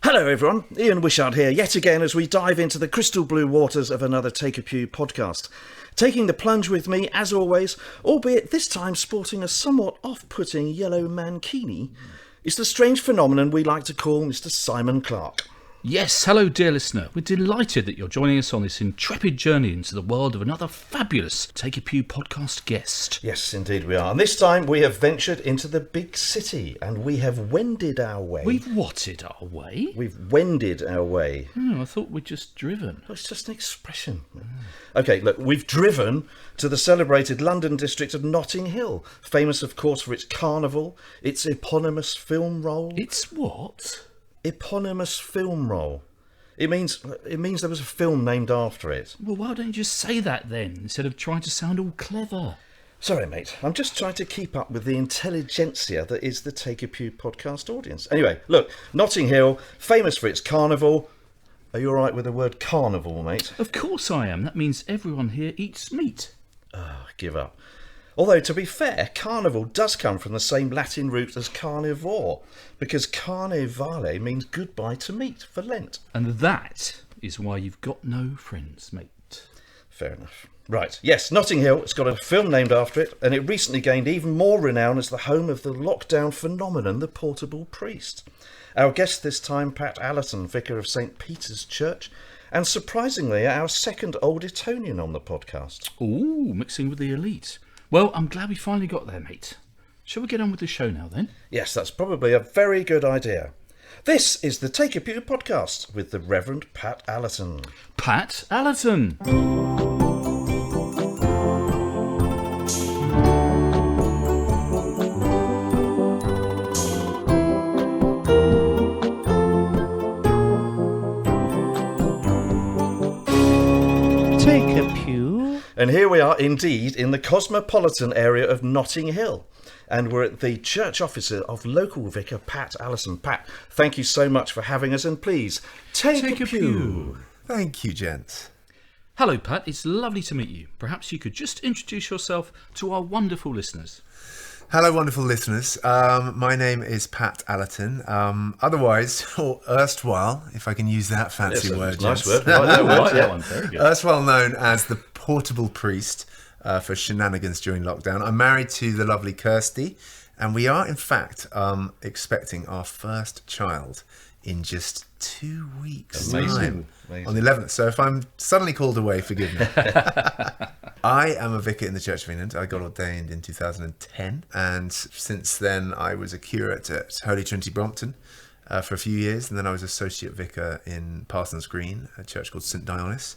Hello everyone, Ian Wishart here yet again as we dive into the crystal blue waters of another Take a Pew podcast. Taking the plunge with me, as always, albeit this time sporting a somewhat off-putting yellow mankini, is the strange phenomenon we like to call Mr. Simon Clark. Yes, hello dear listener. We're delighted that you're joining us on this intrepid journey into the world of another fabulous Take a Pew podcast guest. Yes, indeed we are. And this time we have ventured into the big city and we have wended our way. We've whatted our way? We've wended our way. I thought we'd just driven. Well, it's just an expression. Okay, look, we've driven to the celebrated London district of Notting Hill, famous of course for its carnival, its eponymous film role. It's what? Eponymous film role. It means there was a film named after it. Well, why don't you just say that then, instead of trying to sound all clever? Sorry, mate. I'm just trying to keep up with the intelligentsia that is the Take a Pew podcast audience. Anyway, look, Notting Hill, famous for its carnival. Are you all right with the word carnival, mate? Of course I am. That means everyone here eats meat. Give up. Although, to be fair, carnival does come from the same Latin root as carnivore, because carnevale means goodbye to meat for Lent. And that is why you've got no friends, mate. Fair enough. Right, yes, Notting Hill, it's got a film named after it, and it recently gained even more renown as the home of the lockdown phenomenon, the Portable Priest. Our guest this time, Pat Allerton, vicar of St. Peter's Church, and surprisingly, our second old Etonian on the podcast. Ooh, mixing with the elite. Well, I'm glad we finally got there, mate. Shall we get on with the show now, then? Yes, that's probably a very good idea. This is the Take a Pew podcast with the Reverend Pat Allerton. Pat Allerton! Take a pew. And here we are indeed in the cosmopolitan area of Notting Hill. And we're at the church office of local vicar Pat Allerton. Pat, thank you so much for having us, and please, take a pew. Thank you, gents. Hello, Pat. It's lovely to meet you. Perhaps you could just introduce yourself to our wonderful listeners. Hello, wonderful listeners. My name is Pat Allerton. Otherwise, or erstwhile, if I can use that fancy word. Nice gents. word. Right, Right, yeah. that one. Very good. Erstwhile known as the Portable Priest for shenanigans during lockdown. I'm married to the lovely Kirsty, and we are, in fact, expecting our first child in just 2 weeks' time. Amazing. On the 11th. So if I'm suddenly called away, forgive me. I am a vicar in the Church of England. I got ordained in 2010, and since then I was a curate at Holy Trinity Brompton for a few years, and then I was associate vicar in Parsons Green, a church called St Dionis.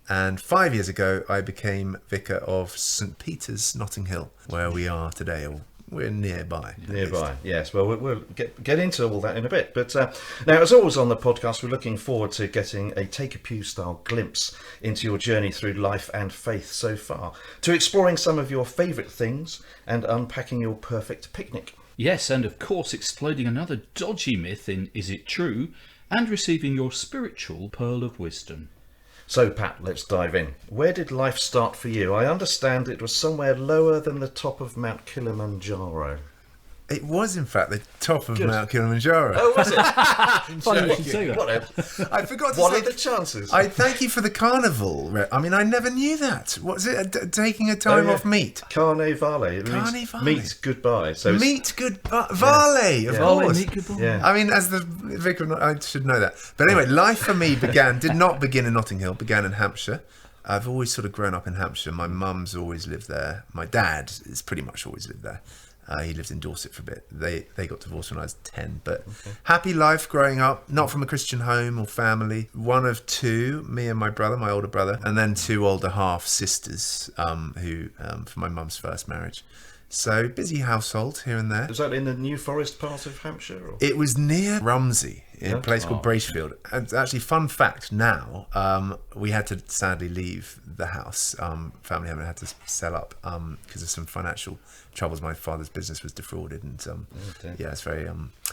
And 5 years ago I became vicar of St Peter's, Notting Hill, where we are today, or we're nearby. Nearby, yes. Well, we'll get into all that in a bit. But now, as always on the podcast, we're looking forward to getting a Take a Pew style glimpse into your journey through life and faith so far, to exploring some of your favourite things and unpacking your perfect picnic. Yes, and of course exploding another dodgy myth in Is It True? And receiving your spiritual pearl of wisdom. So, Pat, let's dive in. Where did life start for you? I understand it was somewhere lower than the top of Mount Kilimanjaro. It was, in fact, the top of Mount Kilimanjaro. Oh, was it? Funny you should say that. I forgot to What say. are the chances? I thank you for the carnival. I mean, I never knew that. What's it? Taking a time off meat. Carnevale. It means Carnevale. meat goodbye. So it's- Meat goodbye. Vale, of Vale, course. meat goodbye. Yeah. I mean, as the vicar, I should know that. But anyway, life for me did not begin in Notting Hill, began in Hampshire. I've always sort of grown up in Hampshire. My mum's always lived there. My dad has pretty much always lived there. He lived in Dorset for a bit. They got divorced when I was 10. But happy life growing up, not from a Christian home or family. One of two, me and my brother, my older brother, and then two older half sisters who for my mum's first marriage. So busy household here and there. Was that in the New Forest part of Hampshire? Or? It was near Rumsey, in a place called Bracefield. And actually, fun fact now, we had to sadly leave the house. Family had to sell up because of some financial troubles. My father's business was defrauded, and yeah, it's very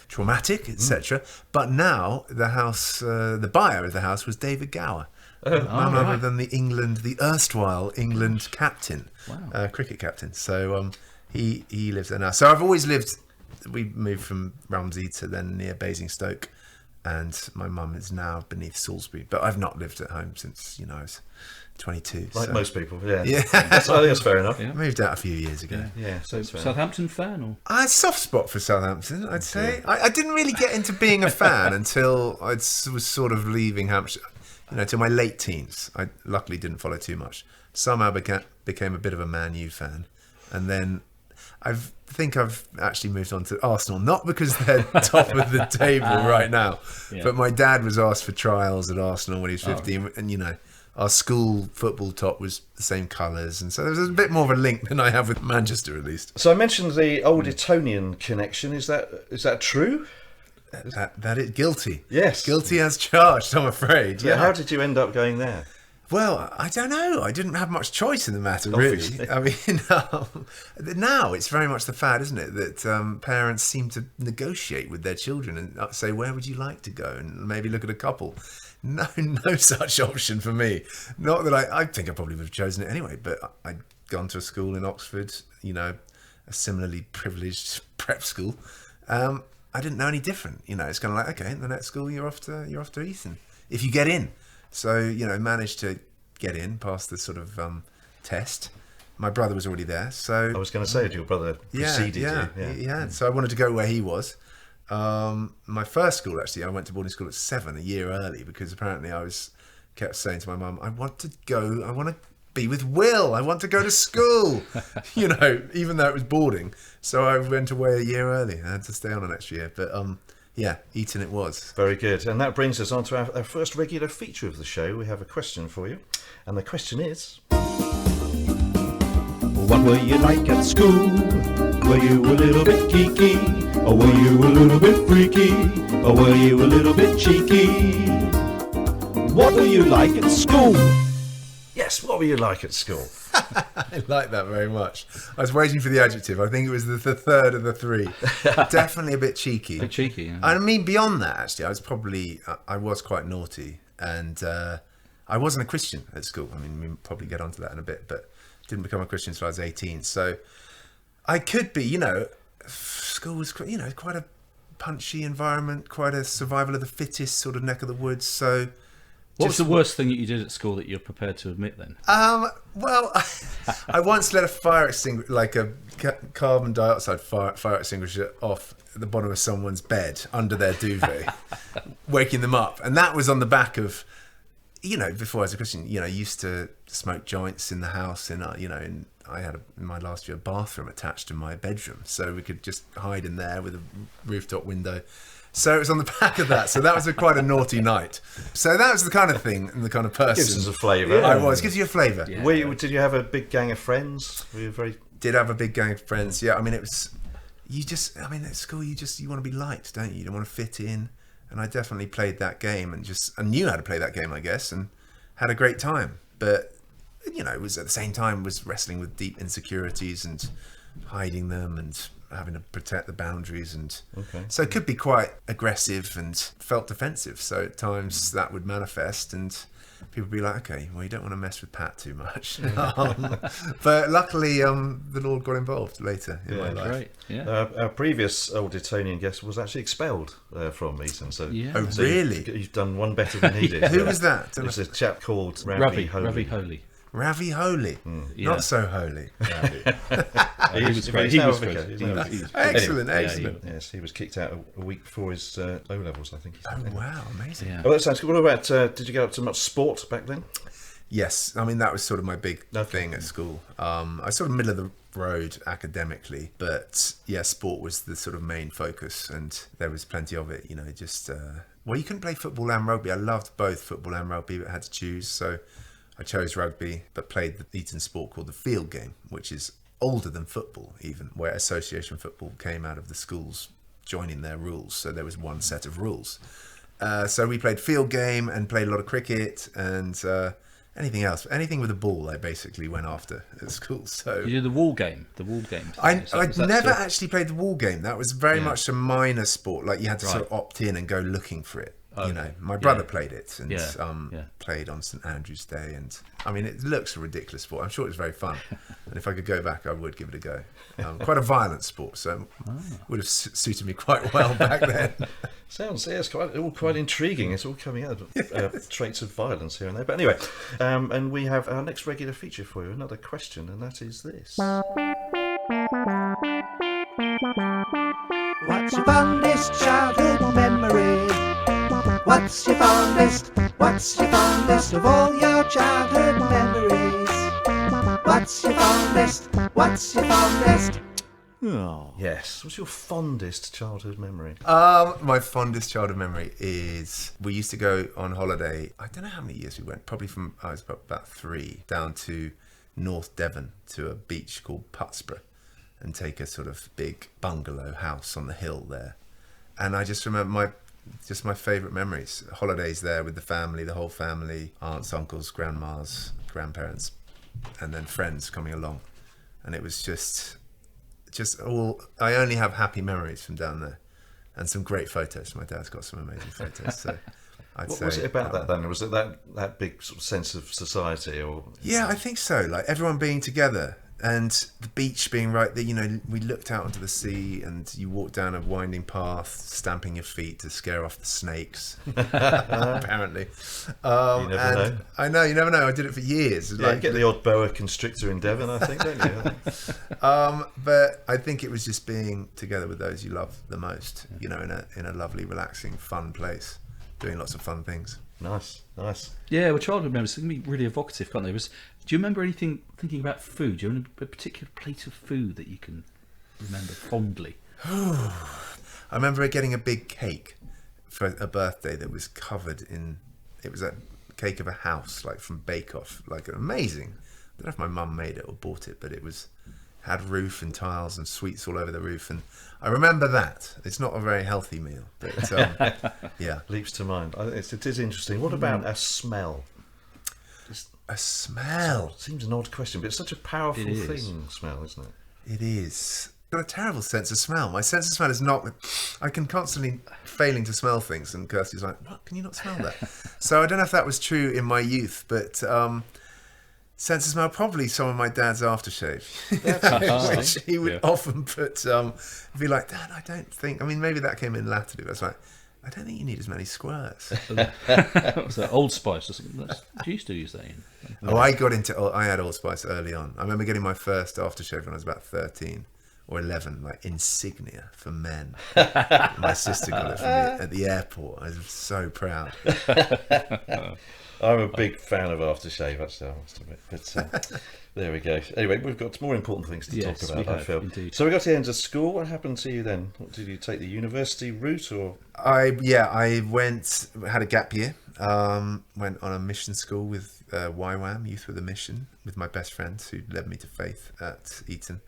traumatic, etc. But now the house, the buyer of the house was David Gower. None other than the erstwhile England captain, cricket captain. So he lives there now. So I've always lived. We moved from Rumsey to then near Basingstoke, and my mum is now beneath Salisbury. But I've not lived at home since, I was 22. Like most people, yeah. Yeah. I think that's fair enough. Yeah. Moved out a few years ago. Yeah, So that's fair. Southampton fan or? I had a soft spot for Southampton, I'd say. I didn't really get into being a fan until I was sort of leaving Hampshire, till my late teens. I luckily didn't follow too much. Somehow became a bit of a Man U fan. And then I think I've actually moved on to Arsenal, not because they're top of the table right now, but my dad was asked for trials at Arsenal when he was 15, and our school football top was the same colours, and so there's a bit more of a link than I have with Manchester, at least. So I mentioned the old Etonian connection. Is that true? That is guilty. Yes. Guilty as charged, I'm afraid. Yeah. How did you end up going there? Well, I don't know. I didn't have much choice in the matter, really. Obviously. I mean, now it's very much the fad, isn't it, that parents seem to negotiate with their children and say, where would you like to go? And maybe look at a couple. No such option for me. Not that I think I probably would have chosen it anyway, but I'd gone to a school in Oxford, a similarly privileged prep school. I didn't know any different. It's kind of like, okay, the next school you're off to Eton if you get in. So, managed to get in, pass the sort of test. My brother was already there, so... I was going to say, your brother preceded you. Yeah. So I wanted to go where he was. My first school, actually, I went to boarding school at 7, a year early, because apparently kept saying to my mum, I want to be with Will. I want to go to school, even though it was boarding. So I went away a year early. I had to stay on an extra year. But, Eton it was. Very good. And that brings us on to our first regular feature of the show. We have a question for you. And the question is... What were you like at school? Were you a little bit geeky? Or were you a little bit freaky? Or were you a little bit cheeky? What were you like at school? Yes, what were you like at school? I like that very much. I was waiting for the adjective. I think it was the third of the three. Definitely a bit cheeky. A bit cheeky, yeah. I mean, beyond that, actually, I was quite naughty. And I wasn't a Christian at school. I mean, we'll probably get onto that in a bit, but didn't become a Christian until I was 18. So I could be, school was, quite a punchy environment, quite a survival of the fittest sort of neck of the woods. So... What was the worst thing that you did at school that you're prepared to admit then? Well, I once let a fire extinguisher, like a carbon dioxide fire extinguisher, off at the bottom of someone's bed under their duvet, waking them up. And that was on the back of, before I was a Christian, I used to smoke joints in the house, and and I had in my last year a bathroom attached to my bedroom, so we could just hide in there with a rooftop window. So it was on the back of that. So that was quite a naughty night. So that was the kind of thing and the kind of person. Gives us a flavour. I was. Gives you a flavour. Yeah. Did you have a big gang of friends? Were you very... Did have a big gang of friends. Yeah, I mean, at school, you want to be liked, don't you? You don't want to fit in. And I definitely played that game and knew how to play that game, I guess, and had a great time. But, it was at the same time was wrestling with deep insecurities and hiding them and having to protect the boundaries, and so it could be quite aggressive and felt defensive. So at times that would manifest, and people would be like, okay, well, you don't want to mess with Pat too much. But luckily the Lord got involved later in my life. Great. Yeah. Our previous old Etonian guest was actually expelled from Eton. So, Yeah. so really? You've done one better than he did. Who was that? It was a chap called Ravi Holy. Holy. Ravi Holy. Yeah. Not so holy. He was great. He was good. He was Excellent. Yes, he was kicked out a week before his O-levels, I think. Oh, wow. Amazing. Yeah. Oh, that sounds good. What about, did you get up to much sport back then? Yes, I mean, that was sort of my big thing at school. I was sort of middle of the road academically, but yeah, sport was the sort of main focus, and there was plenty of it, well, you couldn't play football and rugby. I loved both football and rugby, but had to choose, so I chose rugby, but played the Eton sport called the field game, which is older than football even, where association football came out of the schools joining their rules, so there was one set of rules. So we played field game and played a lot of cricket and anything with a ball I basically went after at school. So You did the wall game. I'd never actually played the wall game. That was very much a minor sport, like you had to sort of opt in and go looking for it. You know, my brother played it and Yeah. played on St Andrew's Day, and I mean, it looks a ridiculous sport. I'm sure it's very fun, and if I could go back, I would give it a go. Quite a violent sport, so would have suited me quite well back then. Sounds, yeah, it's quite intriguing. It's all coming out of traits of violence here and there. But anyway, and we have our next regular feature for you, another question, and that is this. What's your fondest childhood memory? What's your fondest of all your childhood memories? What's your fondest? Oh. Yes, what's your fondest childhood memory? My fondest childhood memory is we used to go on holiday. I don't know how many years we went. Probably from I was about 3 down to North Devon to a beach called Putsborough, and take a sort of big bungalow house on the hill there. And I just remember my favourite memories. Holidays there with the family, the whole family, aunts, uncles, grandmas, grandparents, and then friends coming along. And it was just all, I only have happy memories from down there, and some great photos. My dad's got some amazing photos. So I'd say. What was it about that then? Was it that big sort of sense of society, or? Yeah, I think so. Like everyone being together. And the beach being right there, you know, we looked out onto the sea, and you walked down a winding path, stamping your feet to scare off the snakes, apparently. You never know. I know, you never know. I did it for years. Yeah, you get the odd boa constrictor in Devon, I think, don't you? But I think it was just being together with those you love the most, you know, in a lovely, relaxing, fun place, doing lots of fun things. Nice. Yeah, well, childhood memories can be really evocative, can't they? Do you remember anything, thinking about food? Do you remember a particular plate of food that you can remember fondly? I remember getting a big cake for a birthday that was covered in, it was a cake of a house, like from Bake Off, like amazing. I don't know if my mum made it or bought it, but it had roof and tiles and sweets all over the roof, and I remember that. It's not a very healthy meal, but yeah. Leaps to mind. It is interesting. What about a smell? A smell? Seems an odd question, but it's such a powerful thing, smell, isn't it? It is. I've got a terrible sense of smell. My sense of smell is not... I can constantly failing to smell things, and Kirsty's like, what, can you not smell that? So I don't know if that was true in my youth, but sense of smell, probably some of my dad's aftershave, which he would often put, be like, Dad, I don't think... I mean, maybe that came in later. I was like, I don't think you need as many squirts. Was that Old Spice or something? You used to use that in. I had Old Spice early on. I remember getting my first aftershave when I was about 13 or 11, like Insignia for men. My sister got it for me at the airport. I was so proud. I'm a big fan of aftershave, actually, I must admit. But there we go. Anyway, we've got more important things to talk about, I feel. Indeed. So we got to the end of school. What happened to you then? Did you take the university route, or? I had a gap year. Went on a mission school with YWAM, Youth with a Mission, with my best friends who led me to faith at Eton.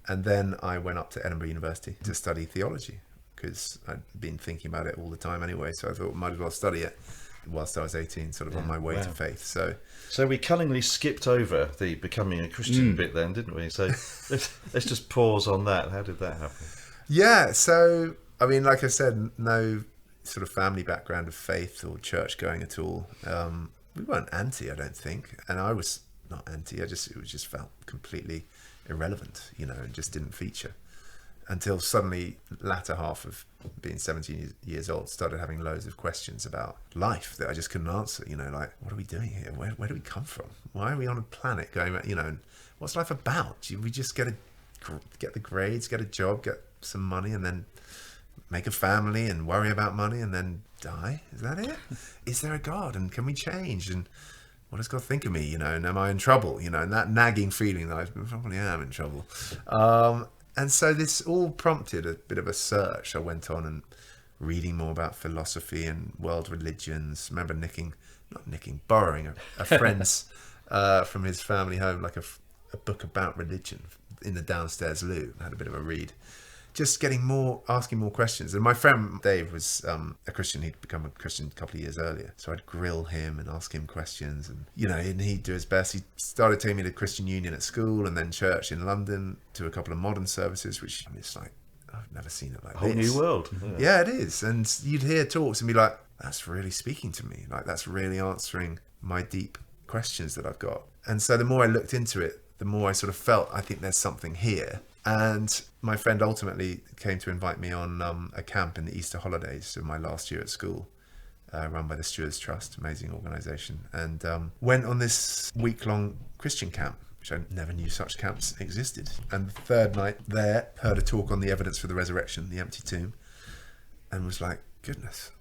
And then I went up to Edinburgh University to study theology, because I'd been thinking about it all the time anyway, so I thought I might as well study it whilst I was 18, sort of on my way to faith. So we cunningly skipped over the becoming a Christian bit then, didn't we? So let's just pause on that. How did that happen? Yeah, so, I mean, like I said, no sort of family background of faith or church going at all. We weren't anti, I don't think, and I was not anti. It just felt completely irrelevant, you know, and just didn't feature until suddenly latter half of being 17 years old started having loads of questions about life that I just couldn't answer, you know, like, what are we doing here? Where do we come from? Why are we on a planet going around, you know, and what's life about? Do we just get the grades, get a job, get some money, and then make a family and worry about money and then die? Is that it? Is there a God, and can we change? And what does God think of me, you know, and am I in trouble, you know, and that nagging feeling that I probably am in trouble. And so this all prompted a bit of a search. I went on and reading more about philosophy and world religions. I remember borrowing a friend's from his family home, like a book about religion in the downstairs loo. I had a bit of a read. Just asking more questions. And my friend Dave was a Christian. He'd become a Christian a couple of years earlier. So I'd grill him and ask him questions. And, you know, and he'd do his best. He started taking me to Christian Union at school and then church in London, to a couple of modern services, which, I mean, it's like, I've never seen it like Whole this. new world. Yeah, it is. And you'd hear talks and be like, that's really speaking to me. Like, that's really answering my deep questions that I've got. And so the more I looked into it, the more I sort of felt, I think there's something here. And my friend ultimately came to invite me on a camp in the Easter holidays of my last year at school, run by the Stewards Trust, amazing organisation, and went on this week-long Christian camp, which I never knew such camps existed. And the third night there, heard a talk on the evidence for the resurrection, the empty tomb, and was like, goodness,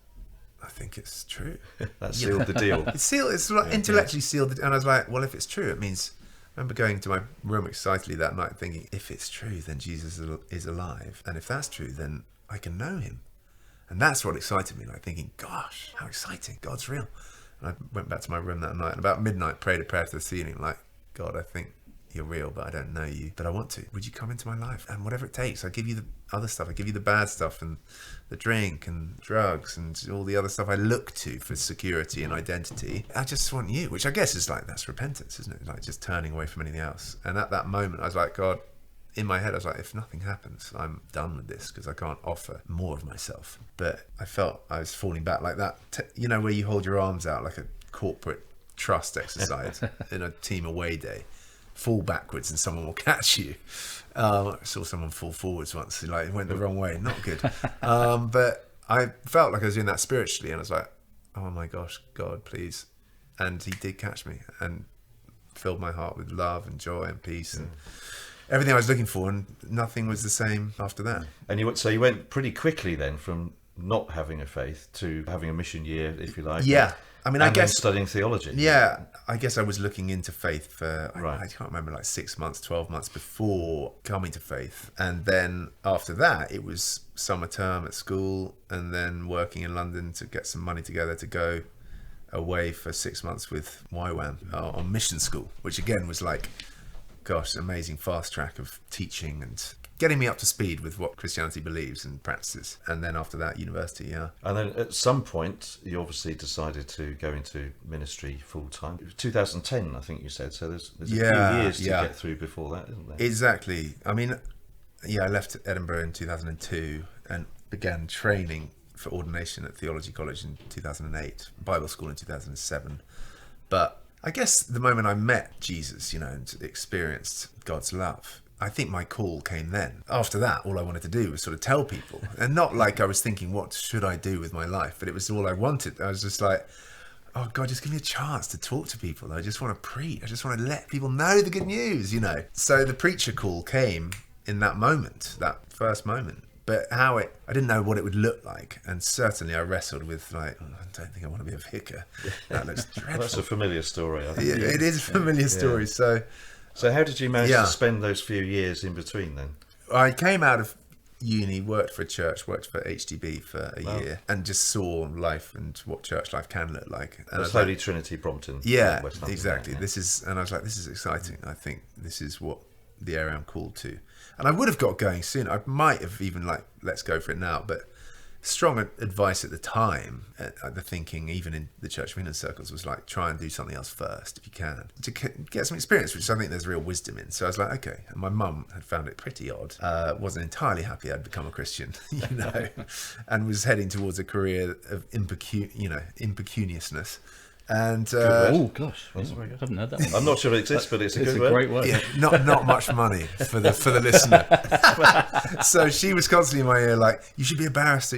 I think it's true. That sealed the deal. It's sealed. It's like intellectually sealed. And I was like, well, if it's true, it means... I remember going to my room excitedly that night thinking, if it's true, then Jesus is alive. And if that's true, then I can know him. And that's what excited me, like thinking, gosh, how exciting, God's real. And I went back to my room that night, and about midnight prayed a prayer to the ceiling, like, God, I think you're real, but I don't know you, but I want to. Would you come into my life? And whatever it takes, I give you the other stuff. I give you the bad stuff and the drink and drugs and all the other stuff I look to for security and identity. I just want you, which I guess is like, that's repentance, isn't it? Like just turning away from anything else. And at that moment, I was like, God, in my head, I was like, if nothing happens, I'm done with this because I can't offer more of myself. But I felt I was falling back like that, you know, where you hold your arms out like a corporate trust exercise in a team away day. Fall backwards and someone will catch you. I saw someone fall forwards once, like it went the wrong way, not good. But I felt like I was doing that spiritually, and I was like, oh my gosh, God, please. And he did catch me and filled my heart with love and joy and peace and everything I was looking for, and nothing was the same after that. And you went pretty quickly then from not having a faith to having a mission year, if you like. Yeah. I mean, I guess studying theology. Yeah, I guess I was looking into faith for, Right. I can't remember, like 6 months, 12 months before coming to faith. And then after that, it was summer term at school and then working in London to get some money together to go away for 6 months with YWAM on mission school, which again was like, gosh, amazing fast track of teaching and getting me up to speed with what Christianity believes and practices. And then after that, university, yeah. And then at some point, you obviously decided to go into ministry full time. 2010, I think you said. So there's a few years to get through before that, isn't there? Exactly. I mean, yeah, I left Edinburgh in 2002 and began training for ordination at Theology College in 2008, Bible school in 2007. But I guess the moment I met Jesus, you know, and experienced God's love, I think my call came then. After that, all I wanted to do was sort of tell people. And not like I was thinking, what should I do with my life? But it was all I wanted. I was just like, oh, God, just give me a chance to talk to people. I just want to preach. I just want to let people know the good news, you know. So the preacher call came in that moment, that first moment. But I didn't know what it would look like. And certainly I wrestled with like, oh, I don't think I want to be a vicar. That looks dreadful. Well, that's a familiar story, I think. It is a familiar story. So how did you manage to spend those few years in between then? I came out of uni, worked for a church, worked for HDB for a year, and just saw life and what church life can look like. And That's Holy Trinity, Brompton. Yeah, West London, exactly. yeah. And I was like, this is exciting. I think this is what the area I'm called to. And I would have got going soon. I might have even like, let's go for it now. But strong advice at the time, the thinking, even in the Church of England circles, was like, try and do something else first if you can, to get some experience, which I think there's real wisdom in. So I was like, okay. And my mum had found it pretty odd. Wasn't entirely happy I'd become a Christian, you know, and was heading towards a career of impecuniousness. And oh gosh, I haven't heard that one. I'm not sure it exists, but it's a good word. Great word. yeah, not much money for the listener. So she was constantly in my ear like, you should be a barrister,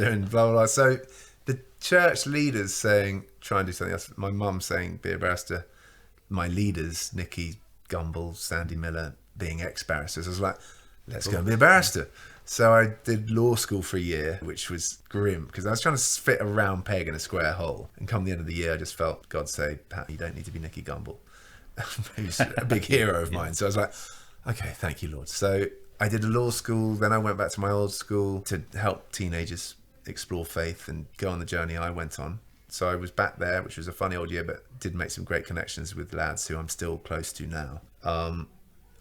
and blah blah blah. So the church leaders saying try and do something else, my mum saying be a barrister, my leaders Nicky Gumbel, Sandy Miller being ex-barristers, I was like, let's go and be a barrister. So I did law school for a year, which was grim because I was trying to fit a round peg in a square hole. And come the end of the year, I just felt God say, Pat, you don't need to be Nicky Gumbel. He's a big hero of mine. So I was like, okay, thank you, Lord. So I did a law school. Then I went back to my old school to help teenagers explore faith and go on the journey I went on. So I was back there, which was a funny old year, but did make some great connections with lads who I'm still close to now.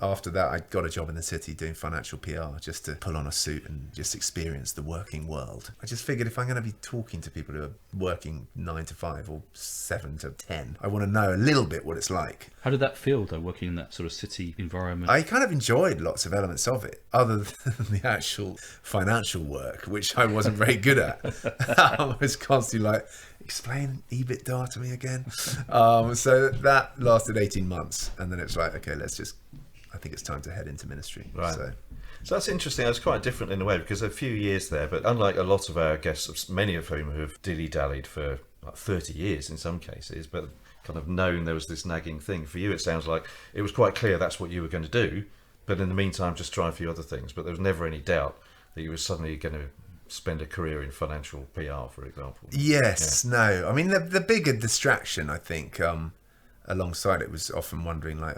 after that, I got a job in the city doing financial PR just to pull on a suit and just experience the working world. I just figured if I'm going to be talking to people who are working 9 to 5 or 7 to 10, I want to know a little bit what it's like. How did that feel, though, working in that sort of city environment? I kind of enjoyed lots of elements of it, other than the actual financial work, which I wasn't very good at. I was constantly like, explain EBITDA to me again. So that lasted 18 months, and then it's like, okay, I think it's time to head into ministry. Right. So that's interesting. That's quite different in a way, because a few years there, but unlike a lot of our guests, many of whom have dilly-dallied for like 30 years in some cases, but kind of known there was this nagging thing. For you, it sounds like it was quite clear that's what you were going to do, but in the meantime, just try a few other things. But there was never any doubt that you were suddenly going to spend a career in financial PR, for example. Yes, no. I mean, the bigger distraction, I think, alongside it was often wondering, like,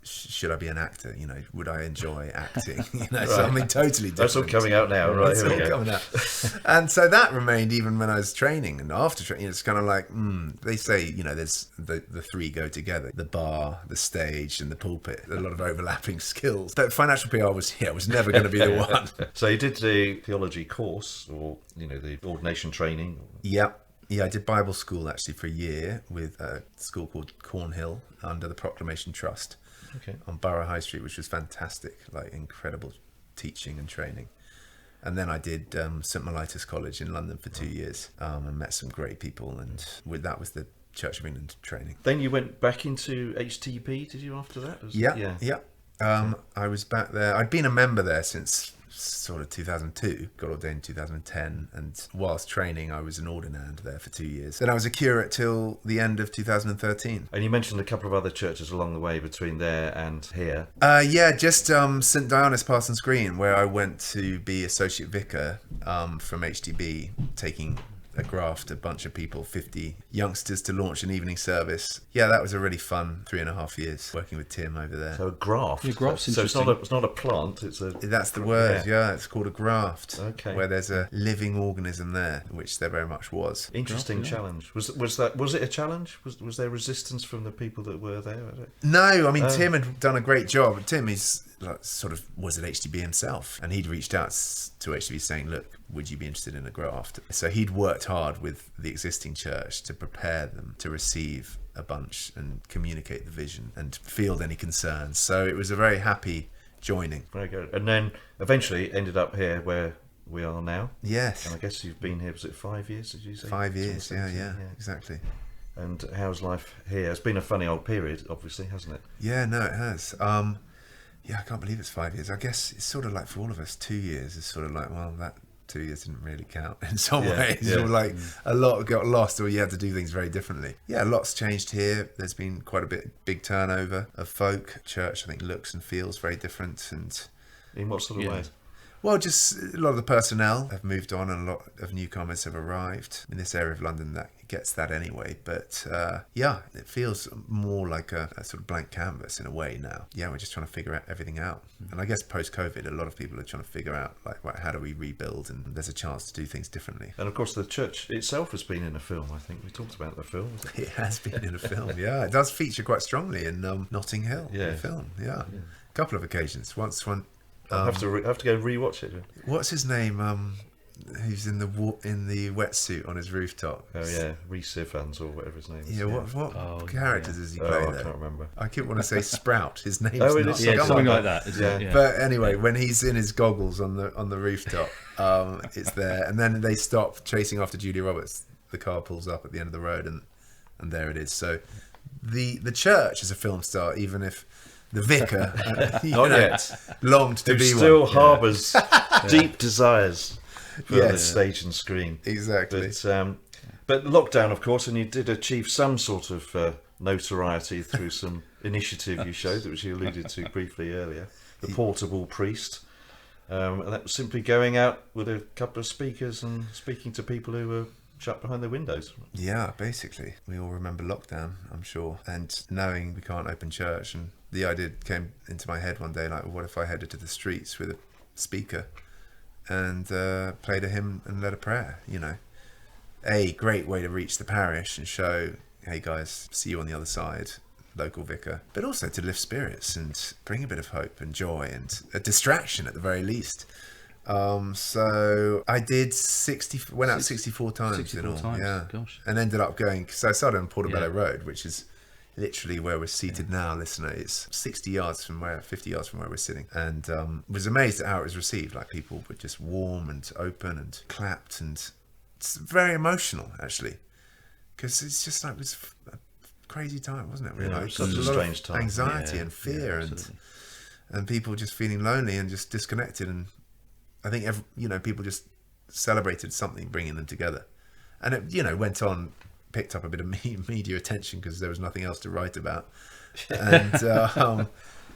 should I be an actor? You know, would I enjoy acting? You know, something totally different. That's all coming out now, right? That's all coming out. And so that remained even when I was training and after training. It's kind of like, they say, you know, there's the three go together: the bar, the stage, and the pulpit. A lot of overlapping skills. But financial PR was never going to be the one. So you did the theology course, or the ordination training. Yep. Yeah, I did Bible school actually for a year with a school called Cornhill under the Proclamation Trust. Okay. On Borough High Street, which was fantastic, like incredible teaching and training. And then I did St Mellitus College in London for 2 years and met some great people, and that was the Church of England training. Then you went back into HTB, did you, after that? Yeah. I was back there. I'd been a member there since sort of 2002, got ordained in 2010, and whilst training I was an ordinand there for 2 years. Then I was a curate till the end of 2013. And you mentioned a couple of other churches along the way between there and here. Just St Dionis Parsons Green, where I went to be associate vicar from HTB, taking a graft, a bunch of people, 50 youngsters, to launch an evening service. Yeah, that was a really fun 3.5 years working with Tim over there. So a graft. Yeah, graft's so it's not a plant. It's a. That's the word. Yeah, it's called a graft. Okay. Where there's a living organism there, which there very much was. Interesting challenge. Was it a challenge? Was there resistance from the people that were there? No, I mean Tim had done a great job. Tim is sort of was at HTB himself, and he'd reached out to HTB saying, look, would you be interested in a graft? So he'd worked hard with the existing church to prepare them to receive a bunch and communicate the vision and field any concerns. So it was a very happy joining. Very good. And then eventually ended up here where we are now. Yes. And I guess you've been here, was it 5 years, did you say? 5 years, yeah, exactly. And how's life here? It's been a funny old period, obviously, hasn't it? Yeah, no, it has. Yeah, I can't believe it's 5 years. I guess it's sort of like for all of us, 2 years is sort of like, well, that 2 years didn't really count in some ways. Yeah. Like a lot got lost, or you had to do things very differently. Yeah, lots changed here. There's been quite a big turnover of folk. Church, I think, looks and feels very different. And in what sort of ways? Well, just a lot of the personnel have moved on, and a lot of newcomers have arrived. In this area of London, that gets that anyway. But it feels more like a sort of blank canvas in a way now. Yeah, we're just trying to figure everything out. And I guess post-COVID, a lot of people are trying to figure out, like, how do we rebuild? And there's a chance to do things differently. And of course, the church itself has been in a film. I think we talked about the film. It has been in a film. Yeah, it does feature quite strongly in Notting Hill. Yeah. The film. Yeah, a couple of occasions. One. I'll have to go and rewatch it. What's his name? Who's in the wetsuit on his rooftop? Oh yeah, Rhys Ifans or whatever his name is. Yeah, what characters does he play there? I can't remember. I keep wanting to say Sprout. His name's it not. is. Yeah, something like that. Yeah. But anyway, when he's in his goggles on the rooftop, it's there, and then they stop chasing after Julia Roberts. The car pulls up at the end of the road, and there it is. So the church is a film star, even if the vicar Not yet. longed to Who be still one. harbours deep desires for the stage and screen. Exactly. But lockdown, of course, and you did achieve some sort of notoriety through some initiative you showed, which you alluded to briefly earlier, the Portable Priest. And that was simply going out with a couple of speakers and speaking to people who were shut behind their windows. Yeah, basically. We all remember lockdown, I'm sure. And knowing we can't open church, and the idea came into my head one day, like, what if I headed to the streets with a speaker and played a hymn and led a prayer, A great way to reach the parish and show, hey guys, see you on the other side. local vicar, but also to lift spirits and bring a bit of hope and joy and a distraction at the very least. So I did 64 times 64 in all. times, Yeah. gosh. And ended up going, because I started on Portobello Yeah. Road, which is literally where we're seated now, listener. It's 50 yards from where we're sitting. And was amazed at how it was received. Like, people were just warm and open and clapped, and it's very emotional, actually. Because it's just like, it was a crazy time, wasn't it? Really? Yeah, Like, such a lot of strange time. anxiety Yeah, and fear, yeah, and people just feeling lonely and just disconnected. And I think people just celebrated something bringing them together, and it went on, picked up a bit of media attention because there was nothing else to write about, and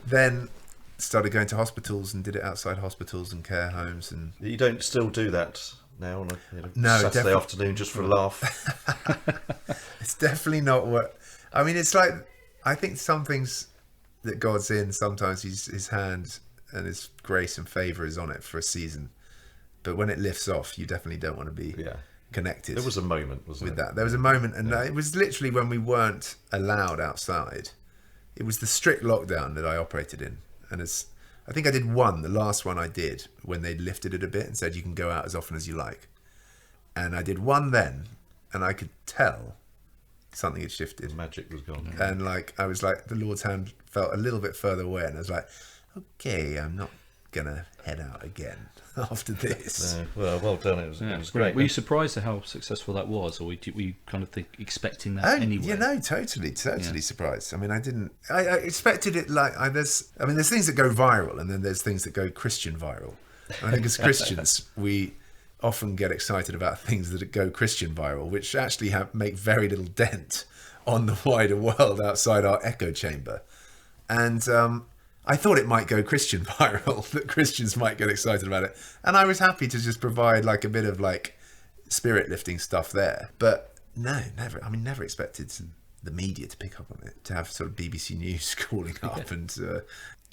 then started going to hospitals and did it outside hospitals and care homes. And You don't still do that now on a No, Saturday definitely. afternoon just for a laugh? it's definitely not what I mean. It's like, I think some things that God's in, sometimes his hand and his grace and favor is on it for a season, but when it lifts off, you definitely don't want to be Yeah. connected. There was a moment, wasn't with it? that. There was a moment, and it was literally when we weren't allowed outside. It was the strict lockdown that I operated in, and I think I did one, the last one I did, when they lifted it a bit and said you can go out as often as you like. And I did one then, and I could tell something had shifted. Magic was gone. And I was like, the Lord's hand felt a little bit further away, and I was like, okay, I'm not gonna head out again after this. Well done. It was Yeah, great. Were you surprised at how successful that was, or were you kind of expecting that anyway? Totally surprised. I mean, I expected it there's things that go viral, and then there's things that go Christian viral. And I think as Christians, we often get excited about things that go Christian viral, which actually make very little dent on the wider world outside our echo chamber. And I thought it might go Christian viral, that Christians might get excited about it. And I was happy to just provide a bit of spirit lifting stuff there. But no, never. I mean, never expected the media to pick up on it, to have sort of BBC News calling up and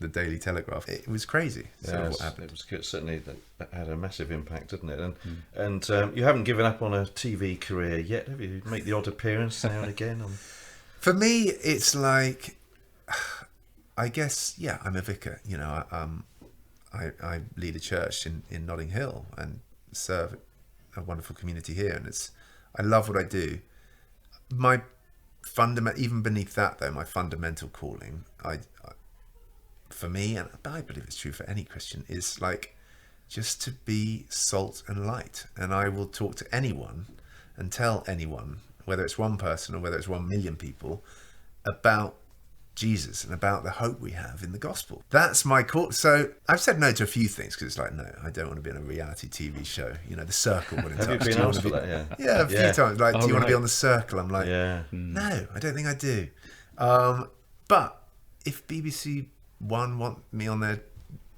the Daily Telegraph. It was crazy. What happened. It was good. Certainly that had a massive impact, didn't it? And you haven't given up on a TV career yet, have you? You make the odd appearance now and again. For me, it's like, I guess, yeah, I'm a vicar. I lead a church in Notting Hill and serve a wonderful community here, and I love what I do. My even beneath that though, my fundamental calling, for me, and I believe it's true for any Christian, is just to be salt and light. And I will talk to anyone and tell anyone, whether it's one person or whether it's 1 million people, about Jesus and about the hope we have in the gospel. That's my call. So I've said no to a few things, because it's no, I don't want to be in a reality TV show. The Circle would in touch. Have you been asked for that? Yeah. Yeah, a few times. Do you want to be on the Circle? I'm like, Yeah. no, I don't think I do. But if BBC One want me on their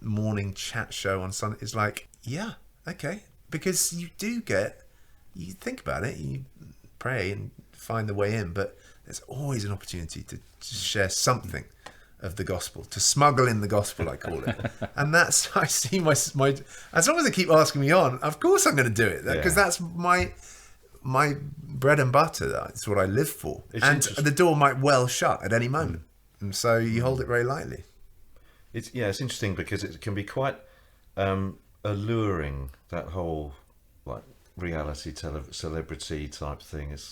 morning chat show on Sunday, it's yeah, okay. Because you think about it, you pray and find the way in, but there's always an opportunity to share something of the gospel, to smuggle in the gospel, I call it. And that's, I see my as long as they keep asking me on, of course I'm going to do it, because that's my bread and butter. That's what I live for. And the door might well shut at any moment. And so you hold it very lightly. It's interesting because it can be quite alluring, that whole reality celebrity type thing. It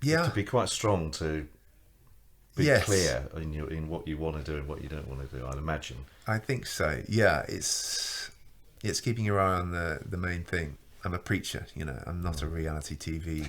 can be quite strong to be clear in what you want to do and what you don't want to do, I'd imagine. I think so. Yeah, it's keeping your eye on the main thing. I'm a preacher, I'm not a reality TV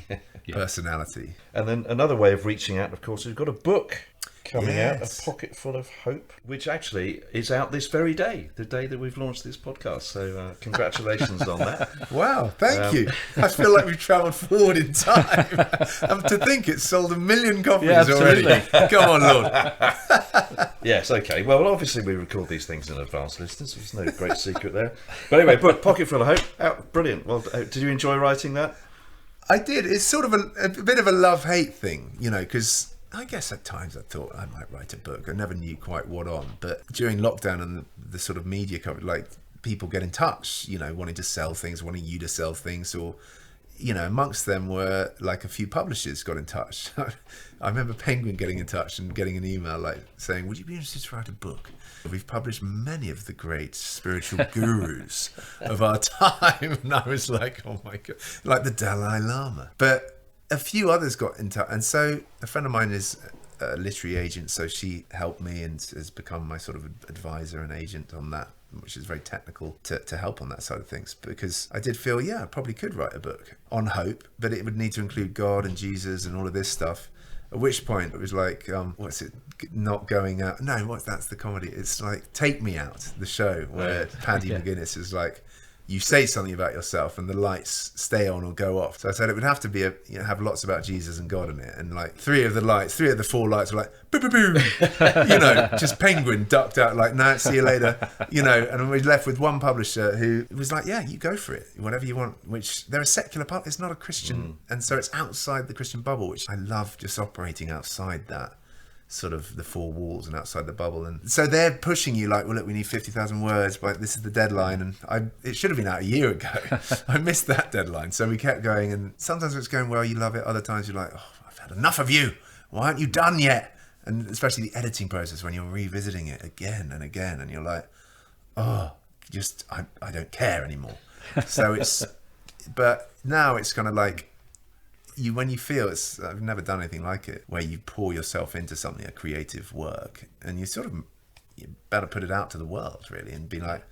personality. And then another way of reaching out, of course, we've got a book coming out, A Pocketful of Hope, which actually is out this very day, the day that we've launched this podcast. So congratulations on that. Wow, thank you. I feel like we've travelled forward in time. To think it's sold 1 million copies already. Come on, Lord. Yes, okay. Well, obviously we record these things in advance, listeners. There's no great secret there. But anyway, book, Pocketful of Hope, out. Brilliant. Well, did you enjoy writing that? I did. It's sort of a bit of a love-hate thing, because I guess at times I thought I might write a book. I never knew quite what on. But during lockdown and the sort of media coverage, people get in touch, wanting to sell things, wanting you to sell things, or, you know, amongst them were like a few publishers got in touch. I remember Penguin getting in touch and getting an email like saying, would you be interested to write a book? We've published many of the great spiritual gurus of our time. And I was like, oh my God, like the Dalai Lama. But a few others got in touch. And so a friend of mine is a literary agent, so she helped me and has become my sort of advisor and agent on that, which is very technical to help on that side of things, because I did feel, I probably could write a book on hope, but it would need to include God and Jesus and all of this stuff. At which point it was like, what's it, Not Going Out? No, that's the comedy. It's like Take Me Out, the show where Paddy McGuinness is like, you say something about yourself and the lights stay on or go off. So I said it would have to be have lots about Jesus and God in it. And like three of the four lights were like, boo, boo, boo. Just Penguin ducked out like, no, see you later. And we left with one publisher who was like, yeah, you go for it, whatever you want, which they're a secular pub. It's not a Christian. And so it's outside the Christian bubble, which I love, just operating outside that sort of the four walls and outside the bubble. And so they're pushing you like, well, look, we need 50,000 words, but this is the deadline. And it should have been out a year ago. I missed that deadline. So we kept going, and sometimes it's going well, you love it. Other times you're like, oh, I've had enough of you. Why aren't you done yet? And especially the editing process when you're revisiting it again and again, and you're like, oh, I don't care anymore. So but now it's kind of like, when you feel I've never done anything like it, where you pour yourself into something, a creative work, and you better put it out to the world, really, and be like,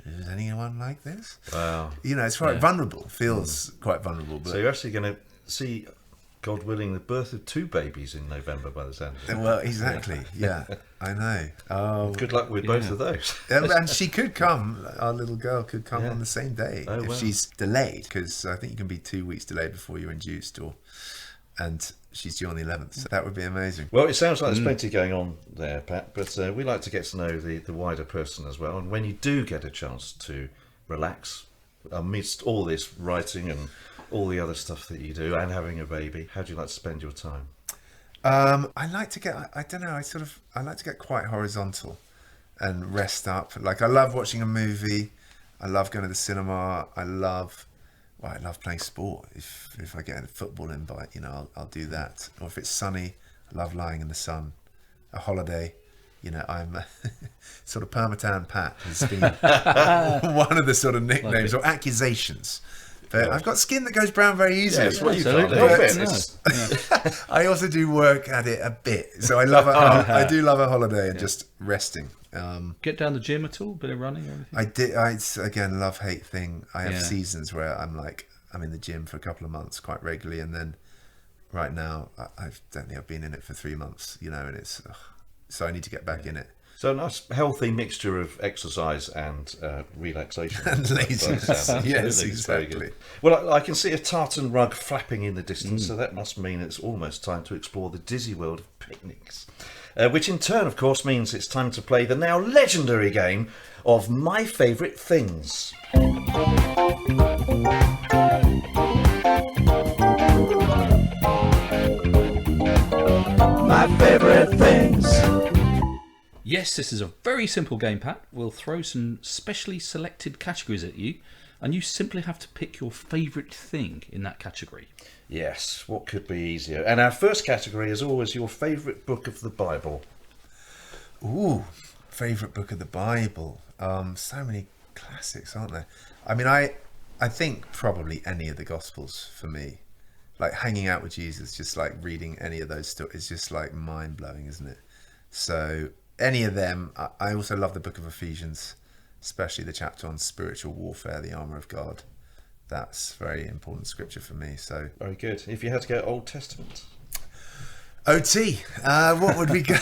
is anyone like this? Wow. It's quite vulnerable. Feels quite vulnerable. But so you're actually going to see, God willing, the birth of 2 babies in November by the sound of it. Well, exactly. Yeah, I know. Good luck with both of those. And she could come, our little girl could come on the same day if she's delayed, because I think you can be 2 weeks delayed before you're induced, and she's due on the 11th. So that would be amazing. Well, it sounds like there's plenty going on there, Pat, but we like to get to know the wider person as well. And when you do get a chance to relax amidst all this writing and all the other stuff that you do and having a baby, how do you like to spend your time? I like to get, I don't know, I like to get quite horizontal and rest up. Like, I love watching a movie. I love going to the cinema. I love playing sport. If I get a football invite, I'll do that. Or if it's sunny, I love lying in the sun. A holiday, I'm sort of Permatan Pat has been one of the sort of nicknames or accusations. But I've got skin that goes brown very easily. Yes, well, you can't help it. I also do work at it a bit. So I do love a holiday and just resting. Get down the gym at all? Bit of running or anything? I did. It's again, love-hate thing. I have seasons where I'm in the gym for a couple of months quite regularly, and then right now I don't think I've been in it for 3 months. And it's so I need to get back in it. So a nice healthy mixture of exercise and relaxation. And laziness. Yes, exactly. Very good. Well, I can see a tartan rug flapping in the distance, so that must mean it's almost time to explore the dizzy world of picnics. Which in turn, of course, means it's time to play the now legendary game of My Favourite Things. My favourite things. Yes, this is a very simple game, Pat. We'll throw some specially selected categories at you, and you simply have to pick your favourite thing in that category. Yes, what could be easier? And our first category is always your favourite book of the Bible. Ooh, favourite book of the Bible. So many classics, aren't there? I mean, I think probably any of the Gospels for me. Like hanging out with Jesus, just like reading any of those stories is just like mind-blowing, isn't it? So any of them. I also love the book of Ephesians, especially the chapter on spiritual warfare, the armour of God. That's very important scripture for me. So very good. If you had to go Old Testament, OT. What would we go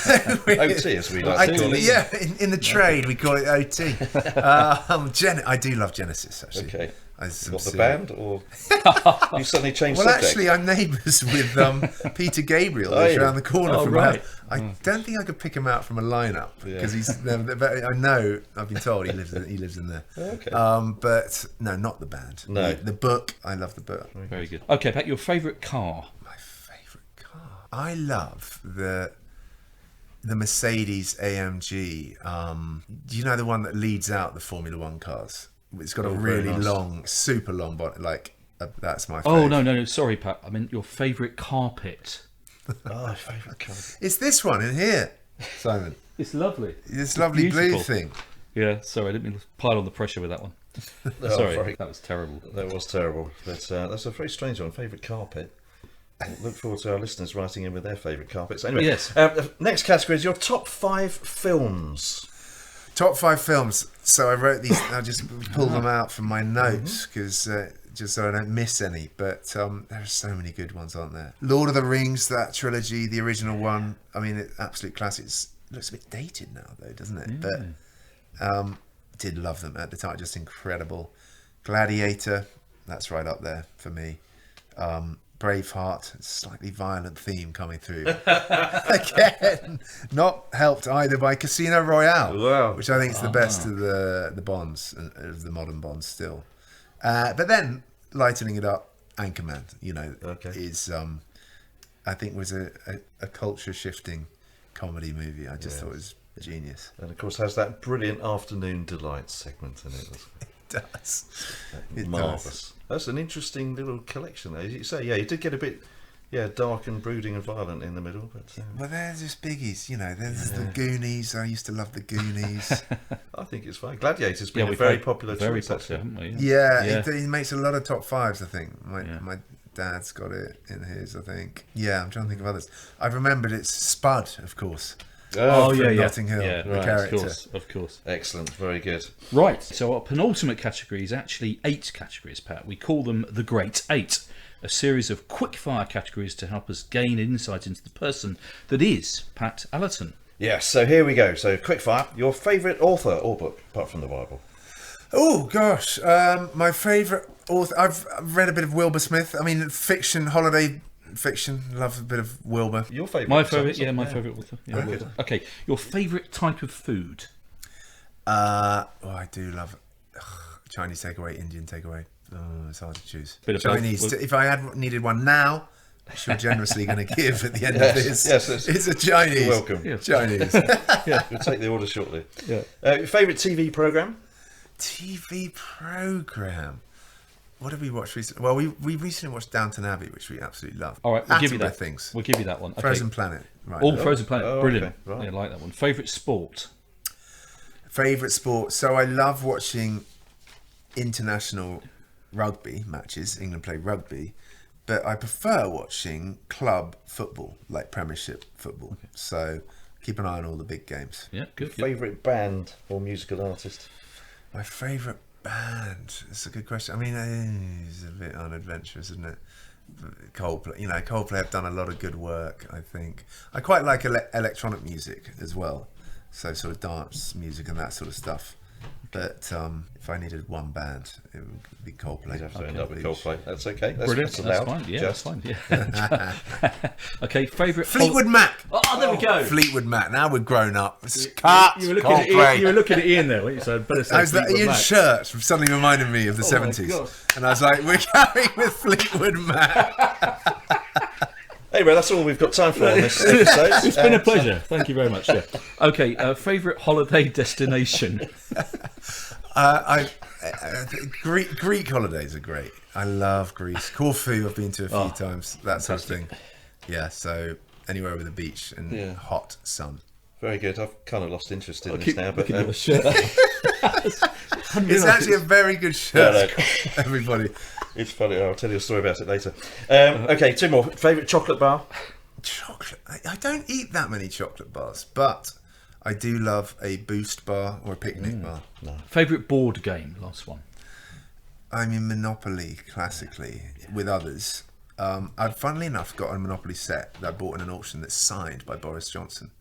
with? OT, as we like to call it. Yeah, in the trade we call it OT. I do love Genesis, actually. Okay. What, the band, or you suddenly changed Well, subject? actually, I'm neighbours with Peter Gabriel, who's around the corner from right. us. I don't think I could pick him out from a lineup because he's never. But I know, I've been told he lives in there. Okay. But no, not the band. No, the book. I love the book. Very good. Okay, Pat, your favourite car? My favourite car. I love the Mercedes AMG. Do you know the one that leads out the Formula One cars? It's got a really long, super long body, like That's my Oh, favourite. no, sorry, Pat. I meant your favourite carpet. Oh, favourite colour. It's this one in here, Simon. It's lovely. This lovely blue beautiful. thing. Yeah, sorry, I didn't mean to pile on the pressure with that one. Oh, Sorry, very- that was terrible. That was terrible. But that's a very strange one. Favourite carpet. Look forward to our listeners writing in with their favourite carpets. Anyway, Yes. The next category is your top 5 films. Top 5 films. So I wrote these. I just pulled them out from my notes because just so I don't miss any. But there are so many good ones, aren't there? Lord of the Rings, that trilogy, the original one. I mean, absolute classics. It looks a bit dated now, though, doesn't it? But did love them at the time. Just incredible. Gladiator. That's right up there for me. Braveheart, slightly violent theme coming through. Again, not helped either by Casino Royale, Wow. which I think is the best of the Bonds, of the modern Bonds still. But then, lightening it up, Anchorman, is, I think was a culture-shifting comedy movie. I just thought it was genius. And of course has that brilliant Afternoon Delight segment in it. It does. It Marvellous. does. That's an interesting little collection there. As you say, you did get a bit dark and brooding and violent in the middle. But Well, they're just biggies, There's the Goonies. I used to love the Goonies. I think it's fine. Gladiator's been a very popular choice, actually. haven't we? Yeah, he makes a lot of top 5s, I think. My dad's got it in his, I think. Yeah, I'm trying to think of others. I've remembered it's Spud, of course. Oh, from yeah. Notting Hill, Yeah, the right, character. Of course. Excellent, very good. Right, so our penultimate category is actually 8 categories, Pat. We call them the Great 8, a series of quick-fire categories to help us gain insight into the person that is Pat Allerton. Yes, so here we go. So quickfire, your favourite author or book, apart from the Bible? Oh, gosh. My favourite author... I've read a bit of Wilbur Smith. I mean, fiction, holiday fiction. Love a bit of Wilbur. Your favourite? My favourite, my favourite author. Yeah, Very good. Okay, your favourite type of food? I do love Chinese takeaway, Indian takeaway. Oh, it's hard to choose. Bit of both. Chinese. If I had needed one now, which you're generously going to give at the end of this, it's a Chinese. You're welcome. Yes. Chinese. We'll take the order shortly. Yeah. Your favourite TV programme? TV programme. What did we watch recently? Well, we recently watched Downton Abbey, which we absolutely love. All right, we'll give you that. Things. We'll give you that one. Okay. Frozen Planet. Right. Oh, Frozen Planet. Oh, Brilliant. okay, right. Yeah, I like that one. Favourite sport? Favourite sport. So I love watching international rugby matches. England play rugby, but I prefer watching club football, like Premiership football. Okay. So keep an eye on all the big games. Yeah, good. Favourite band or musical artist? My favourite band. It's a good question. I mean, it's a bit unadventurous, isn't it? Coldplay. Coldplay have done a lot of good work, I think. I quite like electronic music as well. So sort of dance music and that sort of stuff. But if I needed one band, it would be Coldplay. You'd have to end up with Coldplay. That's okay. Brilliant. That's allowed. Fine. Yeah, Just. that's fine. Yeah. Okay, favourite Fleetwood Mac. Oh, there we go. Fleetwood Mac. Now we're grown up. Cut. You were looking at Ian there, weren't you? So I'd better say I was that Fleetwood Ian Mac. shirt suddenly reminded me of the Oh my 70s. God. And I was like, we're going with Fleetwood Mac. Anyway, that's all we've got time for on this episode. It's been a pleasure. Thank you very much. Yeah. Okay, favourite holiday destination? Greek holidays are great. I love Greece. Corfu, I've been to a few times. That sort of thing. Yeah, so anywhere with a beach and hot sun. Very good. I've kind of lost interest in this now, but Look at your shirt. It's actually a very good shirt, No. everybody. it's funny. I'll tell you a story about it later. Okay, 2 more. Favourite chocolate bar? Chocolate. I don't eat that many chocolate bars, but I do love a Boost bar or a picnic bar. Favourite board game? Last one. I'm in Monopoly classically with others. I've funnily enough got a Monopoly set that I bought in an auction that's signed by Boris Johnson.